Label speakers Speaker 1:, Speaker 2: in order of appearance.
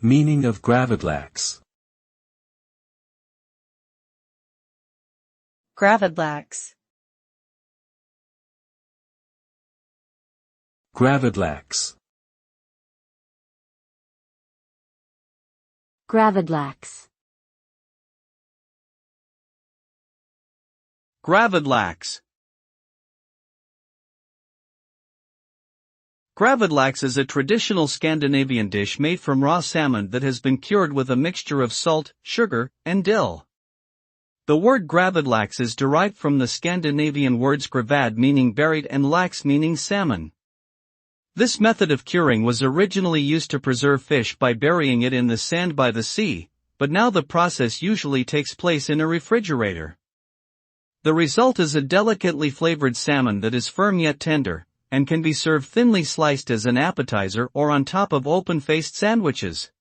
Speaker 1: Meaning of gravadlax.
Speaker 2: Gravadlax.
Speaker 1: Gravadlax.
Speaker 3: Gravadlax.
Speaker 4: Gravadlax. Gravadlax is a traditional Scandinavian dish made from raw salmon that has been cured with a mixture of salt, sugar, and dill. The word gravadlax is derived from the Scandinavian words gravad meaning buried and lax meaning salmon. This method of curing was originally used to preserve fish by burying it in the sand by the sea, but now the process usually takes place in a refrigerator. The result is a delicately flavored salmon that is firm yet tender, and can be served thinly sliced as an appetizer or on top of open-faced sandwiches.